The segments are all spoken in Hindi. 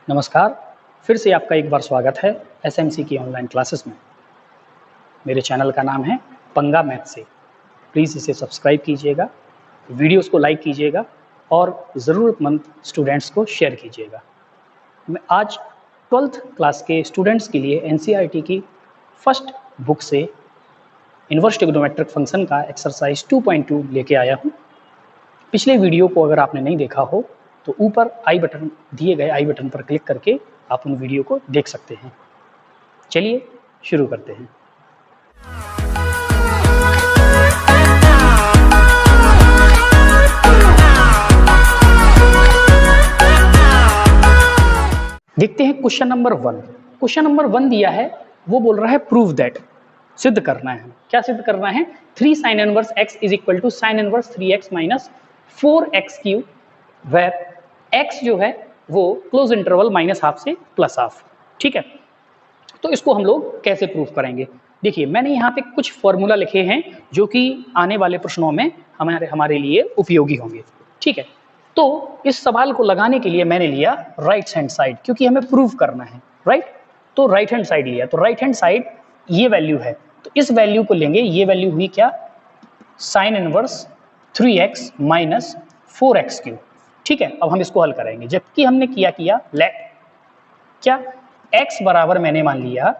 नमस्कार, फिर से आपका एक बार स्वागत है एसएमसी की ऑनलाइन क्लासेस में। मेरे चैनल का नाम है पंगा मैथ से। प्लीज़ इसे सब्सक्राइब कीजिएगा, वीडियोस को लाइक कीजिएगा और ज़रूरतमंद स्टूडेंट्स को शेयर कीजिएगा। मैं आज 12th क्लास के स्टूडेंट्स के लिए एनसीईआरटी की फर्स्ट बुक से इन्वर्स ट्रिग्नोमेट्रिक फंक्शन का एक्सरसाइज 2.2 लेके आया हूँ। पिछले वीडियो को अगर आपने नहीं देखा हो तो ऊपर दिए गए आई बटन पर क्लिक करके आप उन वीडियो को देख सकते हैं। चलिए शुरू करते हैं। देखते हैं क्वेश्चन नंबर 1। क्वेश्चन नंबर 1 दिया है, वो बोल रहा है प्रूव दैट, सिद्ध करना है। क्या सिद्ध करना है? 3 sin inverse x is equal to sine inverse 3x minus 4x cube, where x जो है वो क्लोज इंटरवल -½ से +½ ठीक है। तो इसको हम लोग कैसे प्रूव करेंगे? देखिए, मैंने यहाँ पे कुछ फॉर्मूला लिखे हैं जो कि आने वाले प्रश्नों में हमारे लिए उपयोगी होंगे, ठीक है। तो इस सवाल को लगाने के लिए मैंने लिया राइट हैंड साइड, क्योंकि हमें प्रूव करना है, राइट। तो राइट हैंड साइड लिया, तो राइट हैंड साइड ये वैल्यू है, तो इस वैल्यू को लेंगे। ये वैल्यू हुई क्या? Sign inverse 3x minus 4x cube, ठीक है। अब हम इसको हल करेंगे, जबकि हमने किया लेट क्या x बराबर मैंने मान लिया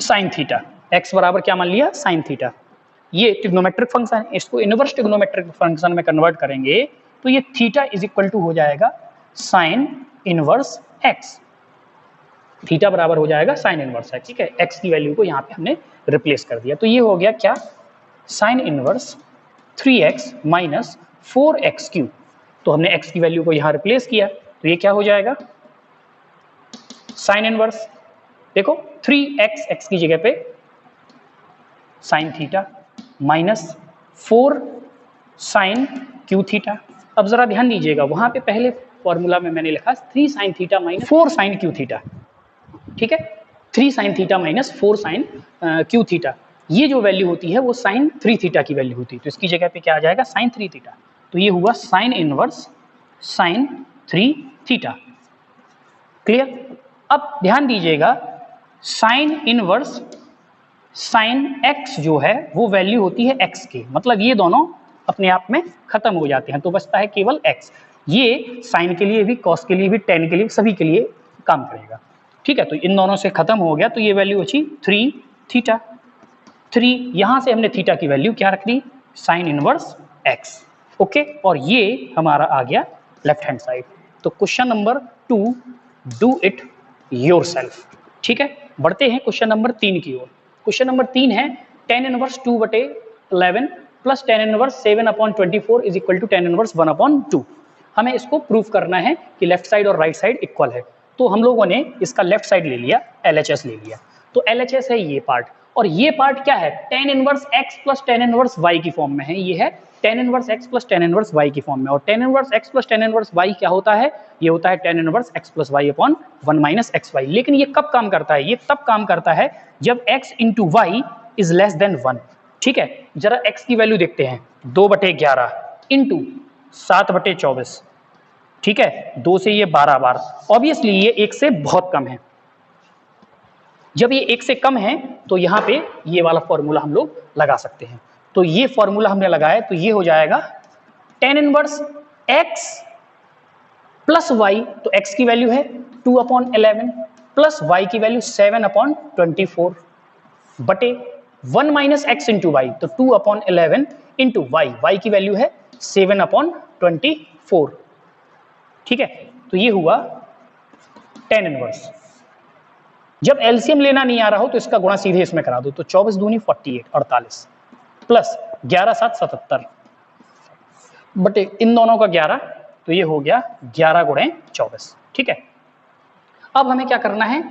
साइन थीटा। x बराबर क्या मान लिया? Sine theta. ये ट्रिग्नोमेट्रिक फंक्शन है, इसको इनवर्स ट्रिग्नोमेट्रिक फंक्शन में कन्वर्ट करेंगे तो ये थीटा इज इक्वल टू हो जाएगा साइन इनवर्स x। थीटा बराबर हो जाएगा साइन इनवर्स x, ठीक है। x की वैल्यू को यहाँ पे हमने रिप्लेस कर दिया, तो ये हो गया क्या? Sign inverse 3x minus 4x cube. तो हमने x की वैल्यू को यहाँ रिप्लेस किया, तो ये क्या हो जाएगा? साइन इनवर्स, देखो 3x x की जगह पे sine theta minus 4 sine cube theta. अब जरा ध्यान दीजिएगा, वहां पे पहले फॉर्मूला में मैंने लिखा 3 sine theta minus 4 sine cube theta, ठीक है। 3 sine theta minus 4 sine cube theta, ये जो वैल्यू होती है वो साइन 3 थीटा की वैल्यू होती है, तो इसकी जगह पे क्या आ जाएगा? Sine 3 theta. तो ये हुआ sine inverse sine 3 theta. Clear? अब ध्यान दीजिएगा, साइन इनवर्स साइन x जो है वो वैल्यू होती है x के, मतलब ये दोनों अपने आप में खत्म हो जाते हैं, तो बचता है केवल x। ये साइन के लिए भी, कॉस के लिए भी, टेन के लिए, सभी के लिए काम करेगा, ठीक है। तो इन दोनों से खत्म हो गया, तो ये वैल्यू अच्छी 3 थीटा। 3 यहां से हमने थीटा की वैल्यू क्या रख दी? Sine inverse x, okay. और ये हमारा आ गया लेफ्ट हैंड साइड। तो question number 2 do it yourself, ठीक है। बढ़ते हैं क्वेश्चन नंबर 3 की ओर। क्वेश्चन नंबर 3 है tan inverse 2/11 plus tan inverse 7/24 is equal to tan inverse 1/2। हमें इसको प्रूव करना है कि लेफ्ट साइड और राइट साइड इक्वल है। तो हम लोगों ने इसका लेफ्ट साइड ले लिया, LHS ले लिया। तो LHS है ये पार्ट, और ये पार्ट क्या है? tan inverse x plus tan inverse y की फॉर्म में है। ये है tan inverse x plus tan inverse y की फॉर्म में, और tan inverse x plus tan inverse y क्या होता है? ये होता है tan inverse x plus y upon 1 minus xy। लेकिन ये कब काम करता है? ये तब काम करता है जब x into y is less than 1, ठीक है। जरा x की वैल्यू देखते हैं, 2/11 इंटू 7/24, ठीक है। 2 से ये 12 बार, ऑब्वियसली ये 1 से बहुत कम है। जब ये 1 से कम है तो यहाँ पे ये वाला फॉर्मूला हम लोग लगा सकते हैं। तो ये फॉर्मूला हमने लगाया, तो ये हो जाएगा tan inverse x plus y, तो x की वैल्यू है 2/11 प्लस y की वैल्यू 7/24 बटे 1 माइनस x इंटू वाई, तो 2/11 इंटू वाई, y की वैल्यू है 7/24, ठीक है। तो ये हुआ tan इनवर्स। जब एलसीएम लेना नहीं आ रहा हो तो इसका गुणा सीधे इसमें करा दो, तो 24 दूनी 48 प्लस 11 7 77 बटे इन दोनों का 11, तो ये हो गया 11 गुणे 24, ठीक है। अब हमें क्या करना है?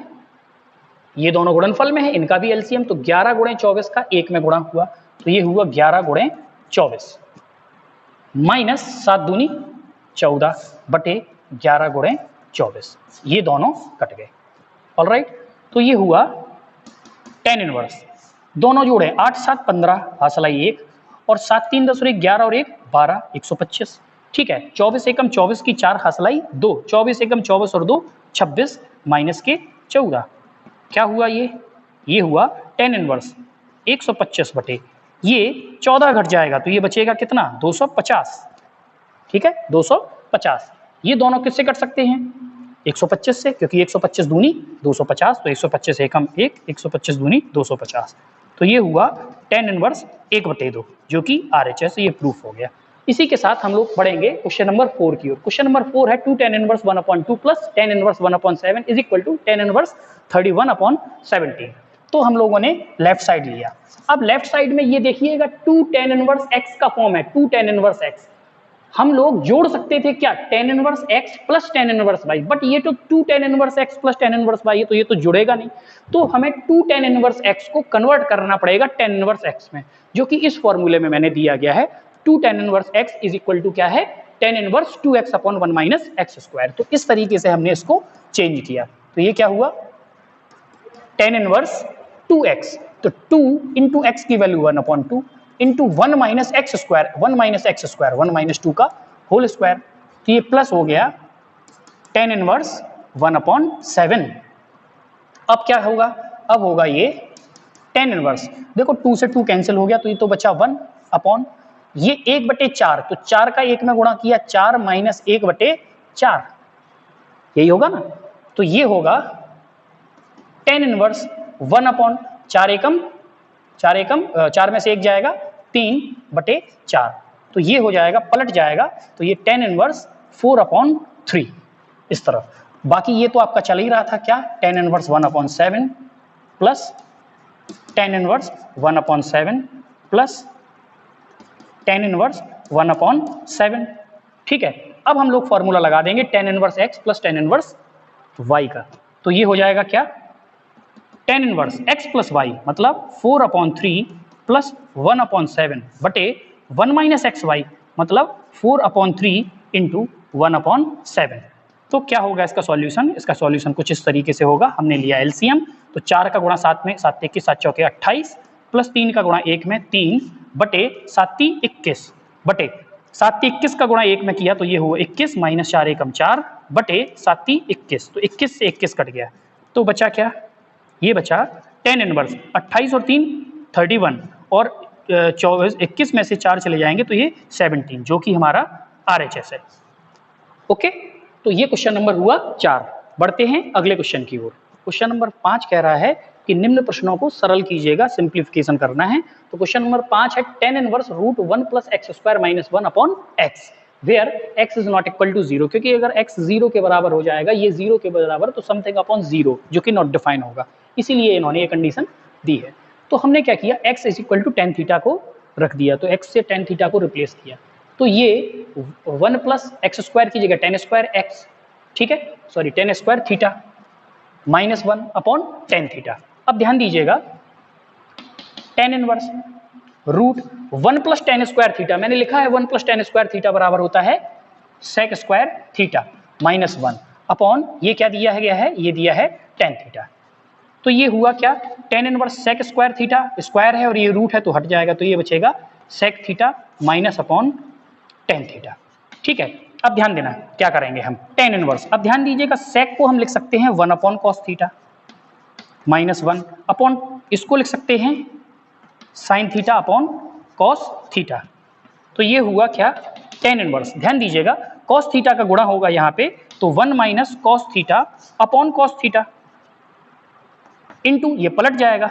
ये दोनों गुणनफल में है, इनका भी एलसीएम, तो 11 गुणे 24 का 1 में गुणा हुआ, तो ये हुआ 11 गुणे 24 माइनस 7 दूनी 14 बटे 11 गुणे 24, ये दोनों कट गए। ऑलराइट, तो ये हुआ tan इनवर्स। दोनों जोड़े 8 7 15 हासिल 1, और 7 3 10 और 1 11 और 1 12, 125। ठीक है, 24 एकम 24 की 4 हसलाई 2, 24 एकम 24 और 2 26 माइनस के 14, क्या हुआ ये हुआ टेन इनवर्स 125 बटे ये 14 घट जाएगा तो ये बचेगा कितना 250, ठीक है 250। ये दोनों किससे कट सकते हैं 125 से, क्योंकि 125 दूनी 250, तो 125 एकम 1, 125 दूनी 250, तो ये हुआ टेन इनवर्स 1/2 जो कि RHS, ये प्रूफ हो गया। इसी के साथ हम लोग पढ़ेंगे क्वेश्चन नंबर 4 की ओर। क्वेश्चन नंबर 4 है 2 tan inverse 1/2 plus tan inverse 1/7 is equal to tan inverse 31/17। तो हम लोगों ने लेफ्ट साइड लिया। अब लेफ्ट साइड में ये देखिएगा 2 tan इनवर्स x का फॉर्म है, 2 tan इनवर्स x। हम लोग जोड़ सकते थे क्या tan inverse x plus tan inverse y, but ये तो 2 tan inverse x plus tan inverse y है, तो ये तो जुड़ेगा नहीं। तो हमें 2 tan इनवर्स x को कन्वर्ट करना पड़ेगा tan इनवर्स x में, जो कि इस फॉर्मूले में मैंने दिया गया है। 2 tan inverse x is equal to क्या है tan inverse 2x upon 1 minus x square. तो इस तरीके से हमने इसको चेंज किया, तो ये क्या हुआ tan इनवर्स 2x, तो 2 इंटू एक्स की value 1/2 into 1 minus x square, 1 minus x square 1 minus 2 का होल स्क्वायर, तो ये प्लस हो गया tan इनवर्स 1/7। अब क्या होगा, अब होगा ये tan इनवर्स, देखो 2 से 2 कैंसिल हो गया तो ये तो बचा 1 अपॉन ये 1/4, तो 4 का 1 में गुणा किया 4 माइनस 1/4, यही होगा ना। तो ये होगा tan इनवर्स 1/4 एकम 4 में से 1 जाएगा 3/4, तो ये हो जाएगा पलट जाएगा, तो ये tan इनवर्स 4/3 इस तरफ। बाकी ये तो आपका चल ही रहा था क्या tan inverse 1/7 plus tan inverse 1/7 plus tan inverse 1/7, ठीक है। अब हम लोग फॉर्मूला लगा देंगे tan inverse x plus tan inverse y का, तो ये हो जाएगा क्या tan inverse x plus y मतलब 4/3 प्लस 1/7 बटे 1 माइनस एक्स वाई मतलब 4/3 इंटू 1/7। तो क्या होगा इसका सॉल्यूशन, इसका सॉल्यूशन कुछ इस तरीके से होगा। हमने लिया एलसीएम, तो 4 का गुणा 7 में 7 21 7 चौके 28 प्लस 3 का गुणा 1 में 3 बटे 7 21 बटे 7 21 का गुणा 1 में किया तो ये हुआ 21 माइनस 4 एकम 4 बटे 7 21, तो 21 से 21 कट गया, तो बचा क्या, ये बचा tan इनवर्स 28 और 3 31 और 24 21 में से 4 चले जाएंगे तो ये 17, जो कि हमारा RHS है। ओके, तो ये क्वेश्चन नंबर हुआ 4। बढ़ते हैं अगले क्वेश्चन की ओर। क्वेश्चन नंबर 5 कह रहा है कि निम्न प्रश्नों को सरल कीजिएगा, सिंप्लीफिकेशन करना है। तो क्वेश्चन नंबर 5 है tan inverse √1 plus x square minus 1 upon x where x is not equal to 0, क्योंकि अगर x 0 के बराबर हो जाएगा, ये 0 के बराबर, तो समथिंग अपॉन 0 जो कि नॉट डिफाइन होगा, इसीलिए इन्होंने ये कंडीशन दी है। तो हमने क्या किया, x is equal to tan theta को रख दिया, तो x से tan थीटा को रिप्लेस किया, तो ये 1 प्लस एक्स स्क्वायर की जगह tan स्क्वायर x, ठीक है, sorry tan square theta minus 1 upon tan theta. अब ध्यान दीजिएगा tan inverse √1 plus tan square theta, मैंने लिखा है 1 प्लस tan स्क्वायर थीटा बराबर होता है sec square theta minus 1 upon ये क्या दिया है, गया है, ये दिया है tan थीटा। तो ये हुआ क्या, tan inverse sec square theta, square है और ये रूट है तो हट जाएगा, तो ये बचेगा sec theta minus upon tan theta, ठीक है। अब ध्यान देना क्या करेंगे हम, tan इनवर्स, अब ध्यान दीजिएगा sec को हम लिख सकते हैं 1 upon cos theta minus 1 upon, इसको लिख सकते हैं sin theta upon cos theta, तो ये हुआ क्या tan इनवर्स। ध्यान दीजिएगा cos थीटा का गुणा होगा यहाँ पे, तो 1 minus cos theta upon cos theta into ये पलट जाएगा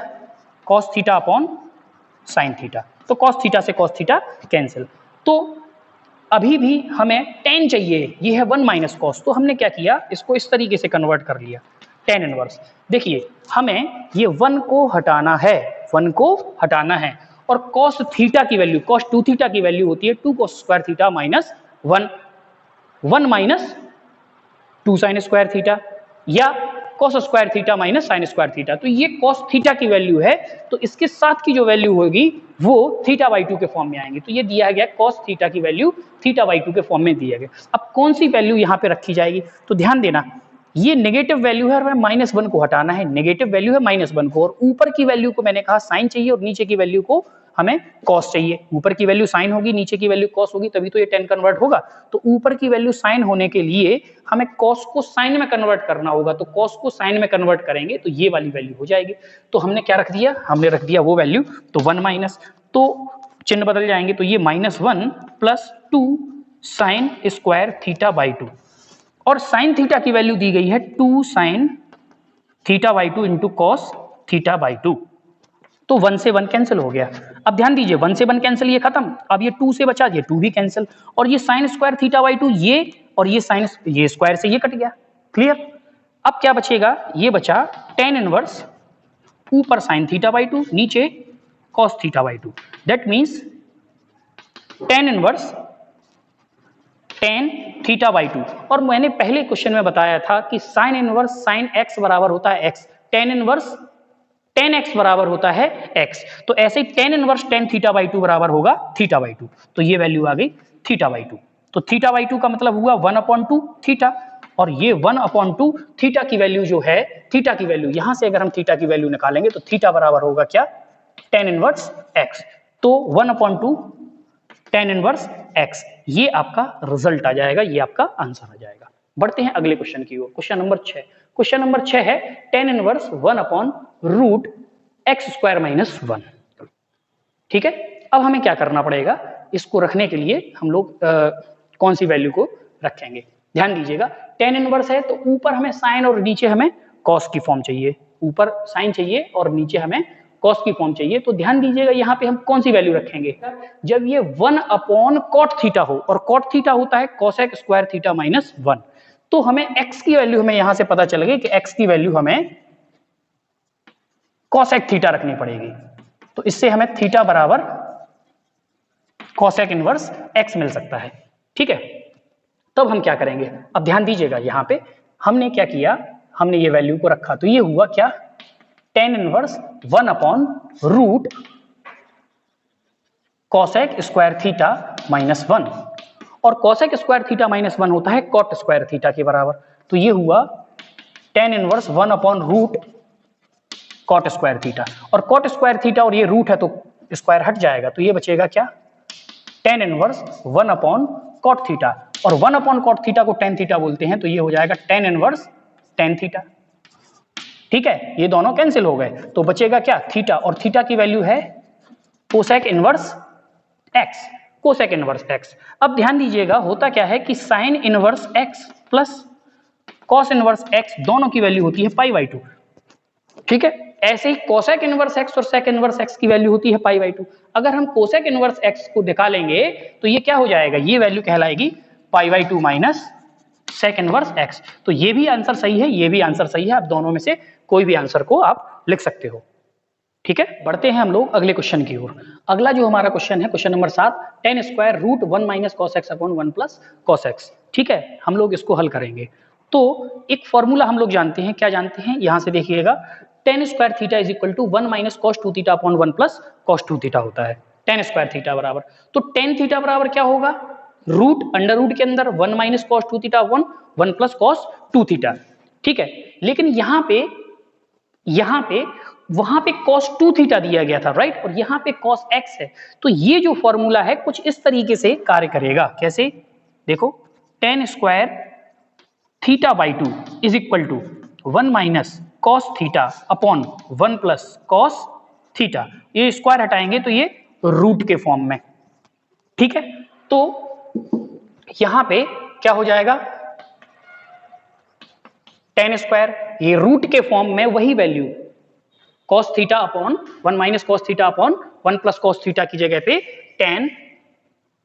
cos theta upon sin theta, तो cos थीटा से cos थीटा कैंसिल। तो अभी भी हमें tan चाहिए, ये है 1 माइनस cos, तो हमने क्या किया, इसको इस तरीके से कन्वर्ट कर लिया tan इनवर्स। देखिए हमें ये 1 को हटाना है, 1 को हटाना है, और cos थीटा की वैल्यू, cos 2 थीटा की वैल्यू होती है 2 cos square theta minus 1 minus 2 sin square theta या cos square theta minus sin square theta, तो ये cos थीटा की वैल्यू है, तो इसके साथ की जो वैल्यू होगी वो थीटा बाई 2 के फॉर्म में आएंगे, तो ये दिया गया cos थीटा की वैल्यू थीटा बाई 2 के फॉर्म में दिया गया। अब कौन सी वैल्यू यहाँ पे रखी जाएगी, तो ध्यान देना ये नेगेटिव वैल्यू है और माइनस 1 को हटाना है, नेगेटिव वैल्यू है माइनस 1 को, और ऊपर की वैल्यू को मैंने कहा साइन चाहिए और नीचे की वैल्यू को हमें कॉस चाहिए, ऊपर की वैल्यू साइन होगी, नीचे की वैल्यू कॉस होगी, तभी तो ये टेन कन्वर्ट होगा। तो ऊपर की वैल्यू साइन होने के लिए हमें कॉस को साइन में कन्वर्ट करना होगा, तो कॉस को साइन में कन्वर्ट करेंगे तो ये वाली वैल्यू हो जाएगी। तो हमने क्या रख दिया, हमने रख दिया वो वैल्यू, तो 1 माइनस, तो चिन्ह बदल जाएंगे, तो ये -1 plus 2 sine square theta by 2, और साइन थीटा की वैल्यू दी गई है 2 sine theta by 2 into cos theta by 2। तो 1 से 1 कैंसिल हो गया। अब ध्यान दीजिए 1 से 1 कैंसिल, ये खत्म। अब ये 2 से बचा, ये 2 भी कैंसिल, और ये साइन स्क्वायर थीटा बाई 2 ये, और ये साइन, ये स्क्वायर से ये कट गया। क्लियर। अब क्या बचेगा, ये बचा टेन इनवर्स ऊपर साइन थीटा बाई 2, नीचे cos theta by 2। That means ten inverse tan theta by 2। और मैंने पहले क्वेश्चन में बताया था कि साइन इनवर्स साइन एक्स बराबर होता है x, tan inverse tan x बराबर होता है एक्स। तो ऐसे ही tan inverse tan theta by 2 बराबर होगा थीटा बाई 2। तो ये वैल्यू आ गई थीटा बाई 2। तो थीटा बाई 2 का मतलब हुआ 1/2 थीटा, और ये 1/2 थीटा की वैल्यू जो है, थीटा की वैल्यू यहां से अगर हम थीटा की वैल्यू निकालेंगे तो थीटा बराबर होगा क्या, टेन इनवर्स एक्स। तो 1/2 टेन इनवर्स एक्स, ये आपका रिजल्ट आ जाएगा, ये आपका आंसर आ जाएगा। बढ़ते हैं अगले क्वेश्चन की ओर, क्वेश्चन नंबर 6। क्वेश्चन नंबर 6 है टेन इनवर्स 1/√x² - 1। ठीक है। अब हमें क्या करना पड़ेगा, इसको रखने के लिए हम लोग कौन सी वैल्यू को रखेंगे। ध्यान दीजिएगा, टेन इनवर्स है तो ऊपर हमें साइन और नीचे हमें कॉस की फॉर्म चाहिए, ऊपर साइन चाहिए और नीचे हमें कॉस की फॉर्म चाहिए। तो ध्यान दीजिएगा यहाँ पे हम कौन सी वैल्यू रखेंगे, जब ये 1/cot थीटा हो, और cot थीटा होता है cosec स्क्वायर थीटा माइनस 1। तो हमें x की वैल्यू, हमें यहां से पता चल गई कि x की वैल्यू हमें cosec थीटा रखनी पड़ेगी। तो इससे हमें थीटा बराबर cosec इनवर्स x मिल सकता है। ठीक है। तब हम क्या करेंगे, अब ध्यान दीजिएगा यहाँ पे हमने क्या किया, हमने ये वैल्यू को रखा, तो ये हुआ क्या, tan inverse 1/√ cosec square theta minus 1, और cosec स्क्वायर थीटा माइनस 1 होता है cot स्क्वायर थीटा के बराबर। तो ये हुआ tan inverse 1/√ cot square theta, और cot स्क्वायर थीटा और ये रूट है तो स्क्वायर हट जाएगा, तो ये बचेगा क्या, टेन इनवर्स 1/cot थीटा, और 1/cot थीटा को टेन थीटा बोलते हैं, तो ये हो जाएगा टेन इनवर्स टेन थीटा। ठीक है, ये दोनों कैंसिल हो गए, तो बचेगा क्या, थीटा, और थीटा की वैल्यू है cosec inverse x, cosec inverse x. अब ध्यान दीजिएगा होता क्या है कि sine inverse x plus cos inverse x दोनों की वैल्यू होती है π/2। ठीक है, ऐसे ही कोसेक इनवर्स एक्स और सेक इनवर्स एक्स की वैल्यू होती है π/2। अगर हम कोसेक इनवर्स एक्स को निकालेंगे तो ये क्या हो जाएगा, ये वैल्यू कहलाएगी π/2 माइनस सेक इनवर्स एक्स। तो ये भी आंसर सही है, ये भी आंसर सही है, आप दोनों में से कोई भी आंसर को आप लिख सकते हो। ठीक है, बढ़ते हैं हम लोग अगले क्वेश्चन की ओर। अगला जो हमारा क्वेश्चन है question number 7, tan square root 1 minus cos x upon 1 plus cos x. ठीक है, हम लोग इसको हल करेंगे। तो एक फॉर्मूला हम लोग जानते हैं, क्या जानते हैं, यहां से देखिएगा, tan square theta is equal to 1 minus cos 2 theta upon 1 plus cos 2 theta होता है, टेन स्क्वायर थीटा बराबर। तो टेन थीटा बराबर क्या होगा, रूट अंडर रूट के अंदर 1 minus cos 2 theta upon 1 plus cos 2 theta. ठीक है, लेकिन यहाँ पे वहां पे cos 2 थीटा दिया गया था, राइट, और यहाँ पे cos x है। तो ये जो फॉर्मूला है कुछ इस तरीके से कार्य करेगा, कैसे, देखो, tan square theta by 2 is equal to 1 minus cos theta upon 1 plus cos theta, ये स्क्वायर हटाएंगे तो ये रूट के फॉर्म में। ठीक है, तो यहां पे क्या हो जाएगा, टेन स्क्वायर, ये रूट के फॉर्म में वही value cos theta upon 1 minus cos theta upon 1 plus cos theta की जगह पे टेन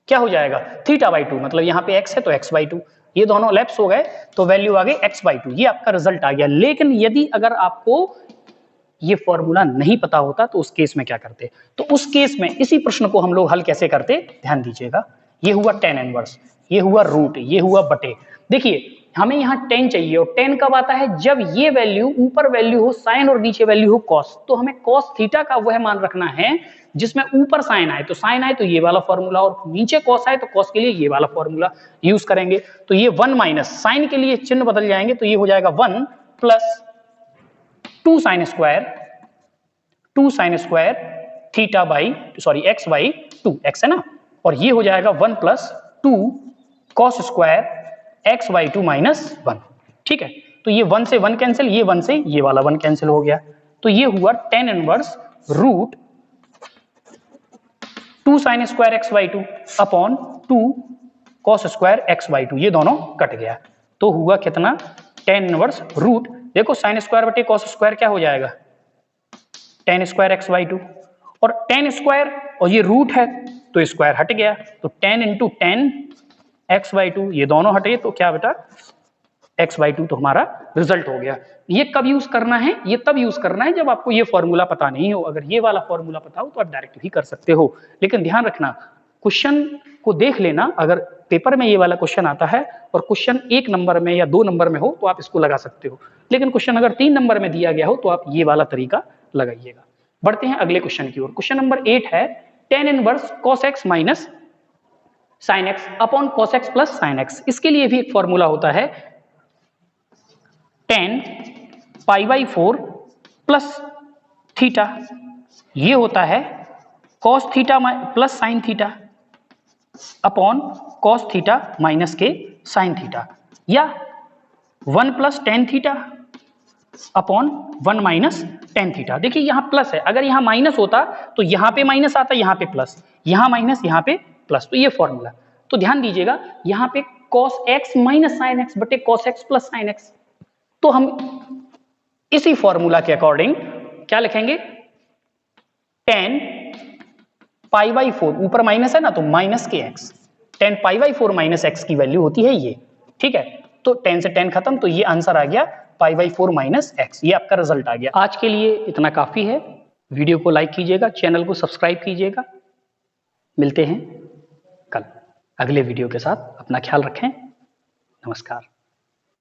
क्या हो जाएगा, थीटा बाई 2, मतलब यहाँ पे x है तो x बाई 2, ये दोनों लैप्स हो गए तो वैल्यू आ गई x बाई 2, ये आपका रिजल्ट आ गया। लेकिन यदि अगर आपको ये फॉर्मूला नहीं पता होता तो उस केस में क्या करते, तो उस केस में इसी प्रश्न को हम लोग हल कैसे करते, ध्यान दीजिएगा, ये हुआ टेन इनवर्स, ये हुआ रूट, ये हुआ बटे। देखिए हमें यहाँ टेन चाहिए, और टेन कब आता है, जब ये वैल्यू ऊपर वैल्यू हो साइन और नीचे वैल्यू हो कॉस। तो हमें कॉस थीटा का वह मान रखना है जिसमें ऊपर साइन आए, तो साइन आए तो ये वाला फॉर्मूला, और नीचे कॉस आए तो कॉस के लिए ये वाला फॉर्मूला यूज करेंगे। तो ये 1 माइनस साइन के लिए चिन्ह बदल जाएंगे, तो ये हो जाएगा 1 plus 2 sine square theta by sorry x by 2, x है ना, और ये हो जाएगा 1 plus 2 cos square x by 2 minus 1। ठीक है, तो ये 1 से 1 कैंसिल, ये 1 से ये वाला 1 कैंसिल हो गया, तो ये हुआ tan inverse root 2 sine square x by 2 upon 2 cos square x by 2, ये दोनों कट गया, तो हुआ कितना tan इनवर्स रूट, देखो साइन स्क्वायर बटे कॉस स्क्वायर क्या हो जाएगा tan स्क्वायर एक्स बाई 2, और tan स्क्वायर और ये रूट है तो स्क्वायर हट गया, तो tan into tan x by 2, ये दोनों हटे तो क्या बेटा एक्स बाई 2, तो हमारा रिजल्ट हो गया। ये कब यूज करना है, ये तब यूज करना है जब आपको ये फॉर्मूला पता नहीं हो। अगर ये वाला फॉर्मूला पता हो तो आप डायरेक्ट भी कर सकते हो, लेकिन ध्यान रखना क्वेश्चन को देख लेना, अगर पेपर में ये वाला क्वेश्चन आता है और क्वेश्चन 1 नंबर में या 2 नंबर में हो तो आप इसको लगा सकते हो, लेकिन क्वेश्चन अगर 3 नंबर में दिया गया हो तो आप ये वाला तरीका लगाइएगा। बढ़ते हैं अगले क्वेश्चन की ओर। क्वेश्चन नंबर 8 है tan inverse cos x minus sin x upon cos x plus sin x। इसके लिए भी एक फॉर्मूला होता है tan pi by 4 plus theta, ये होता है cos theta plus sin theta upon cos theta minus के sin थीटा, या 1 plus tan theta upon 1 minus tan theta. देखिए यहाँ प्लस है, अगर यहाँ माइनस होता तो यहाँ पे माइनस आता, यहाँ पे प्लस, यहाँ माइनस यहाँ पे प्लस, तो ये फॉर्मूला। तो ध्यान दीजिएगा यहाँ पे cos x minus sin x बटे cos x plus sin x, तो हम इसी फॉर्मूला के अकॉर्डिंग क्या लिखेंगे tan पाई बाई 4, ऊपर माइनस है ना तो माइनस के x, tan pi by 4 minus x की वैल्यू होती है ये। ठीक है, तो tan से tan खत्म, तो ये आंसर आ गया पाई बाई 4 माइनस x, ये आपका रिजल्ट आ गया। आज के लिए इतना काफी है, वीडियो को लाइक कीजिएगा, चैनल को सब्सक्राइब कीजिएगा। मिलते हैं कल अगले वीडियो के साथ, अपना ख्याल रखें, नमस्कार।